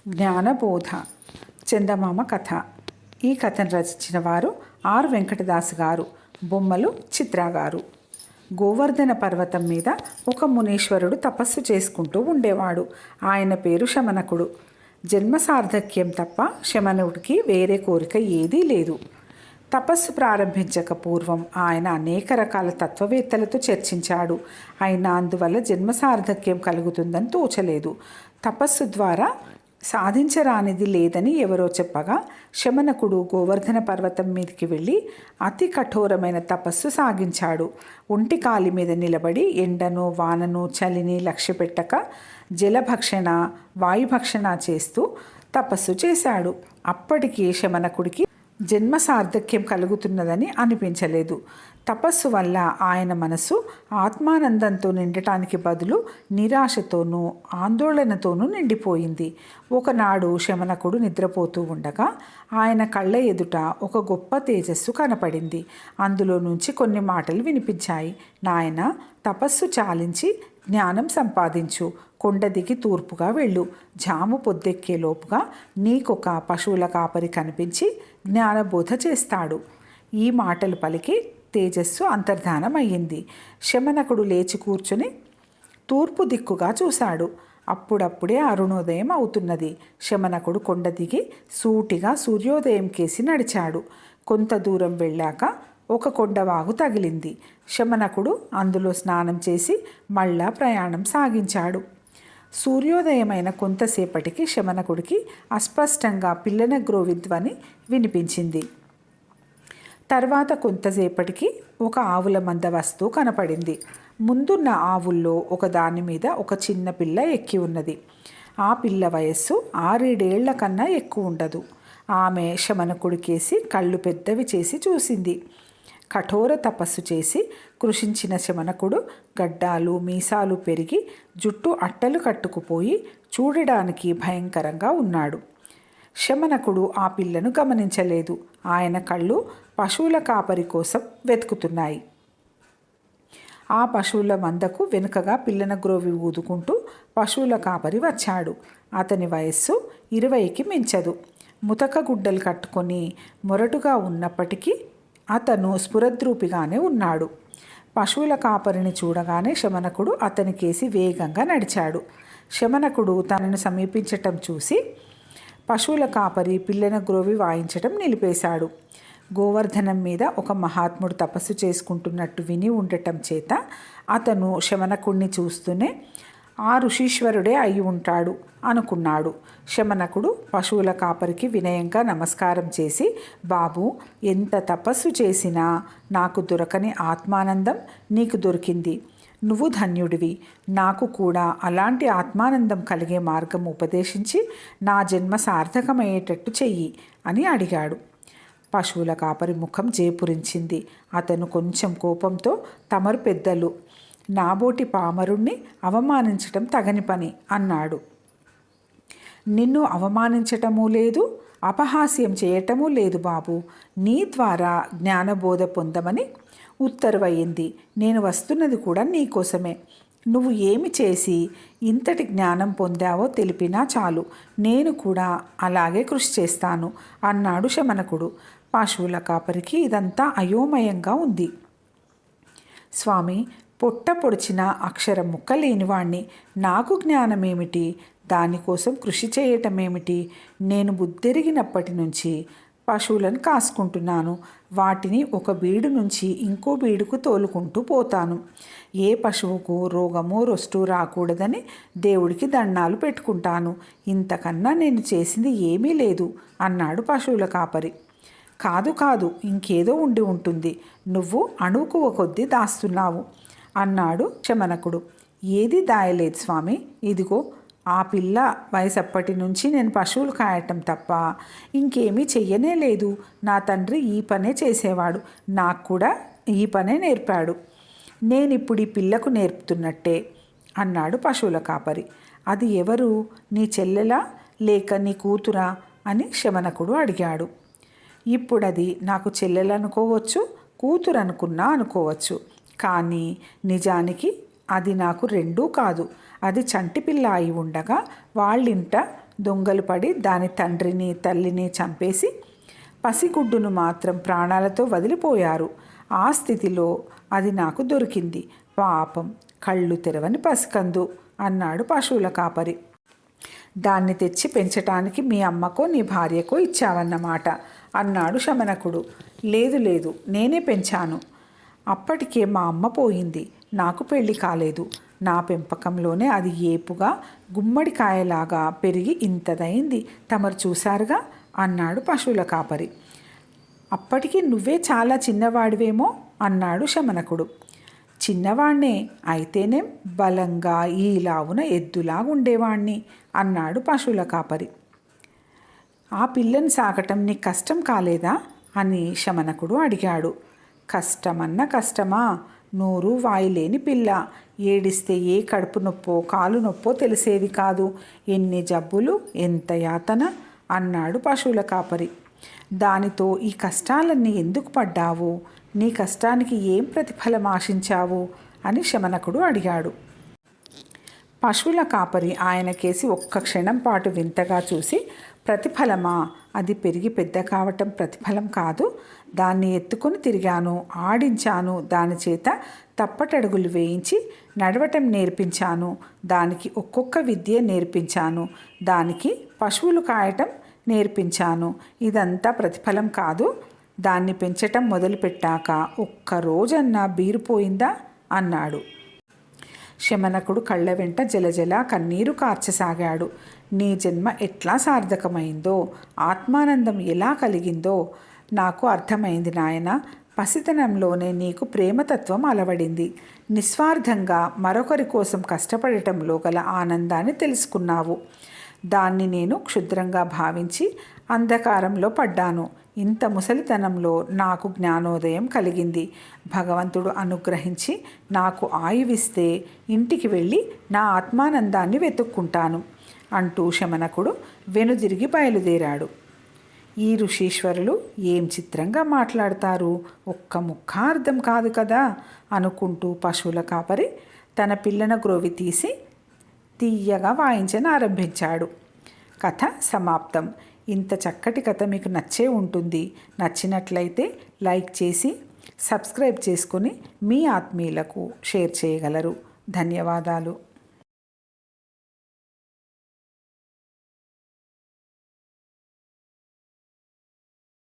జ్ఞానబోధ చందమామ కథ. ఈ కథను రచించిన వారు ఆర్ వెంకటదాస్ గారు. బొమ్మలు చిత్రా గారు. గోవర్ధన పర్వతం మీద ఒక మునీశ్వరుడు తపస్సు చేసుకుంటూ ఉండేవాడు. ఆయన పేరు శమనకుడు. జన్మ సార్థక్యం తప్ప శమనుడికి వేరే కోరిక ఏదీ లేదు. తపస్సు ప్రారంభించక పూర్వం ఆయన అనేక రకాల తత్వవేత్తలతో చర్చించాడు. అయినా అందువల్ల జన్మ సార్థక్యం కలుగుతుందని తోచలేదు. తపస్సు ద్వారా సాధించరానిది లేదని ఎవరో చెప్పగా శమనకుడు గోవర్ధన పర్వతం మీదకి వెళ్ళి అతి కఠోరమైన తపస్సు సాగించాడు. ఒంటి కాలి మీద నిలబడి ఎండను వానను చలిని లక్ష్యపెట్టక జలభక్షణ వాయుభక్షణ చేస్తూ తపస్సు చేశాడు. అప్పటికి శమనకుడికి జన్మ సార్థక్యం కలుగుతున్నదని అనిపించలేదు. తపస్సు వల్ల ఆయన మనసు ఆత్మానందంతో నిండటానికి బదులు నిరాశతోనూ ఆందోళనతోనూ నిండిపోయింది. ఒకనాడు శమనకుడు నిద్రపోతూ ఉండగా ఆయన కళ్ళ ఎదుట ఒక గొప్ప తేజస్సు కనపడింది. అందులో నుంచి కొన్ని మాటలు వినిపించాయి. నాయన, తపస్సు చాలించి జ్ఞానం సంపాదించు. కొండ దిగి తూర్పుగా వెళ్ళు. జాము పొద్దెక్కేలోపుగా నీకొక పశువుల కాపరి కనిపించి జ్ఞానబోధ చేస్తాడు. ఈ మాటలు పలికి తేజస్సు అంతర్ధానమయ్యింది. శమనకుడు లేచి కూర్చుని తూర్పు దిక్కుగా చూశాడు. అప్పుడప్పుడే అరుణోదయం అవుతున్నది. శమనకుడు కొండ దిగి సూటిగా సూర్యోదయం కేసి నడిచాడు. కొంత దూరం వెళ్ళాక ఒక కొండవాగు తగిలింది. శమనకుడు అందులో స్నానం చేసి మళ్ళా ప్రయాణం సాగించాడు. సూర్యోదయమైన కొంతసేపటికి శమనకుడికి అస్పష్టంగా పిల్లన గ్రోవిధ్వని వినిపించింది. తర్వాత కొంతసేపటికి ఒక ఆవుల మంద వస్తువు కనపడింది. ముందున్న ఆవుల్లో ఒక దాని మీద ఒక చిన్న పిల్ల ఎక్కి ఉన్నది. ఆ పిల్ల వయస్సు 6-7 కన్నా ఎక్కువ ఉండదు. ఆమె శమనకుడికేసి కళ్ళు పెద్దవి చేసి చూసింది. కఠోర తపస్సు చేసి కృషించిన శమనకుడు గడ్డాలు మీసాలు పెరిగి జుట్టు అట్టలు కట్టుకుపోయి చూడడానికి భయంకరంగా ఉన్నాడు. శమనకుడు ఆ పిల్లను గమనించలేదు. ఆయన కళ్ళు పశువుల కాపరి కోసం వెతుకుతున్నాయి. ఆ పశువుల మందకు వెనుకగా పిల్లన గ్రోవి ఊదుకుంటూ పశువుల కాపరి వచ్చాడు. అతని వయస్సు 20కి మించదు. ముతక గుడ్డలు కట్టుకొని మొరటుగా ఉన్నప్పటికీ అతను స్ఫురద్రూపిగానే ఉన్నాడు. పశువుల కాపరిని చూడగానే శమనకుడు అతనికేసి వేగంగా నడిచాడు. శమనకుడు తనను సమీపించటం చూసి పశువుల కాపరి పిల్లన గ్రోవి వాయించటం నిలిపేశాడు. గోవర్ధనం మీద ఒక మహాత్ముడు తపస్సు చేసుకుంటున్నట్టు విని ఉండటం చేత అతను శమనకుడిని చూస్తూనే ఆ ఋషీశ్వరుడే అయి ఉంటాడు అనుకున్నాడు. శమనకుడు పశువుల కాపరికి వినయంగా నమస్కారం చేసి, బాబు, ఎంత తపస్సు చేసినా నాకు దొరకని ఆత్మానందం నీకు దొరికింది. నువ్వు ధన్యుడివి. నాకు కూడా అలాంటి ఆత్మానందం కలిగే మార్గం ఉపదేశించి నా జన్మ సార్థకమయ్యేటట్టు చెయ్యి అని అడిగాడు. పశువుల కాపరి ముఖం జేపురించింది. అతను కొంచెం కోపంతో, తమరు పెద్దలు, నాబోటి పామరుణ్ణి అవమానించటం తగని పని అన్నాడు. నిన్ను అవమానించటమూ లేదు, అపహాస్యం చేయటమూ లేదు బాబు. నీ ద్వారా జ్ఞానబోధ పొందమని ఉత్తర్వయింది. నేను వస్తున్నది కూడా నీకోసమే. నువ్వు ఏమి చేసి ఇంతటి జ్ఞానం పొందావో తెలిపినా చాలు. నేను కూడా అలాగే కృషి చేస్తాను అన్నాడు శమనకుడు. పశువుల కాపరికి ఇదంతా అయోమయంగా ఉంది. స్వామి, పొట్ట పొడిచిన అక్షరం ముక్క లేనివాణ్ణి. నాకు జ్ఞానమేమిటి? దానికోసం కృషి చేయటమేమిటి? నేను బుద్ధెరిగినప్పటి నుంచి పశువులను కాసుకుంటున్నాను. వాటిని ఒక బీడు నుంచి ఇంకో బీడుకు తోలుకుంటూ పోతాను. ఏ పశువుకు రోగమో రొస్టు రాకూడదని దేవుడికి దండాలు పెట్టుకుంటాను. ఇంతకన్నా నేను చేసింది ఏమీ లేదు అన్నాడు పశువుల కాపరి. కాదు, ఇంకేదో ఉండి ఉంటుంది. నువ్వు అణువుకు కొద్దీ దాస్తున్నావు అన్నాడు శమనకుడు. ఏది దాయలేదు స్వామి. ఇదిగో ఆ పిల్ల వయసప్పటి నుంచి నేను పశువులు కాయటం తప్ప ఇంకేమీ చెయ్యనే లేదు. నా తండ్రి ఈ పనే చేసేవాడు. నాకు కూడా ఈ పనే నేర్పాడు. నేనిప్పుడు ఈ పిల్లకు నేర్పుతున్నట్టే అన్నాడు పశువుల కాపరి. అది ఎవరు? నీ చెల్లెలా లేక నీ కూతురా అని శమనకుడు అడిగాడు. ఇప్పుడది నాకు చెల్లెలనుకోవచ్చు, కూతురు అనుకోవచ్చు. కానీ నిజానికి అది నాకు రెండూ కాదు. అది చంటి పిల్ల అయి ఉండగా వాళ్ళింట దొంగలు పడి దాని తండ్రిని తల్లిని చంపేసి పసిగుడ్డును మాత్రం ప్రాణాలతో వదిలిపోయారు. ఆ స్థితిలో అది నాకు దొరికింది. పాపం, కళ్ళు తెరవని పసికందు అన్నాడు పశువుల కాపరి. దాన్ని తెచ్చి పెంచటానికి మీ అమ్మకో నీ భార్యకో ఇచ్చావన్నమాట అన్నాడు శమనకుడు. లేదు లేదు, నేనే పెంచాను. అప్పటికే మా అమ్మ పోయింది. నాకు పెళ్లి కాలేదు. నా పెంపకంలోనే అది ఏపుగా గుమ్మడికాయలాగా పెరిగి ఇంతదైంది. తమరు చూశారుగా అన్నాడు పశువుల కాపరి. అప్పటికి నువ్వే చాలా చిన్నవాడివేమో అన్నాడు శమనకుడు. చిన్నవాణ్ణే అయితేనేం, బలంగా ఈలావున ఎద్దులాగా ఉండేవాణ్ణి అన్నాడు పశువుల కాపరి. ఆ పిల్లని సాకటం నీకు కష్టం కాలేదా అని శమనకుడు అడిగాడు. కష్టమన్న కష్టమా, నోరు వాయిలేని పిల్ల. ఏడిస్తే ఏ కడుపు నొప్పో కాలు నొప్పో తెలిసేది కాదు. ఎన్ని జబ్బులు, ఎంత యాతన అన్నాడు పశువుల కాపరి. దానితో ఈ కష్టాలన్నీ ఎందుకు పడ్డావు? నీ కష్టానికి ఏం ప్రతిఫలం ఆశించావు అని శమనకుడు అడిగాడు. పశువుల కాపరి ఆయనకేసి ఒక్క క్షణం పాటు వింతగా చూసి, ప్రతిఫలమా? అది పెరిగి పెద్ద కావటం ప్రతిఫలం కాదు. దాన్ని ఎత్తుకొని తిరిగాను, ఆడించాను, దాని చేత తప్పటడుగులు వేయించి నడవటం నేర్పించాను, దానికి ఒక్కొక్క విద్య నేర్పించాను, దానికి పశువులు కాయటం నేర్పించాను. ఇదంతా ప్రతిఫలం కాదు. దాన్ని పెంచటం మొదలుపెట్టాక ఒక్కరోజన్నా బీరుపోయిందా అన్నాడు. శమనకుడు కళ్ళ వెంట జలజల కన్నీరు కార్చసాగాడు. నీ జన్మ ఎట్లా సార్థకమైందో, ఆత్మానందం ఎలా కలిగిందో నాకు అర్థమైంది నాయన. పసితనంలోనే నీకు ప్రేమతత్వం అలవడింది. నిస్వార్థంగా మరొకరి కోసం కష్టపడటంలో గల ఆనందాన్ని తెలుసుకున్నావు. దాన్ని నేను క్షుద్రంగా భావించి అంధకారంలో పడ్డాను. ఇంత ముసలితనంలో నాకు జ్ఞానోదయం కలిగింది. భగవంతుడు అనుగ్రహించి నాకు ఆయువిస్తే ఇంటికి వెళ్ళి నా ఆత్మానందాన్ని వెతుక్కుంటాను అంటూ శమనకుడు వెనుదిరిగి బయలుదేరాడు. ఈ ఋషీశ్వరులు ఏం చిత్రంగా మాట్లాడతారు, ఒక్క ముక్క అర్థం కాదు కదా అనుకుంటూ పశువుల కాపరి తన పిల్లన గ్రోవి తీసి తీయగా వాయించనారంభించాడు. కథ సమాప్తం. ఇంత చక్కటి కథ మీకు నచ్చే ఉంటుంది. నచ్చినట్లయితే లైక్ చేసి సబ్స్క్రైబ్ చేసుకొని మీ ఆత్మీయులకు షేర్ చేయగలరు. ధన్యవాదాలు.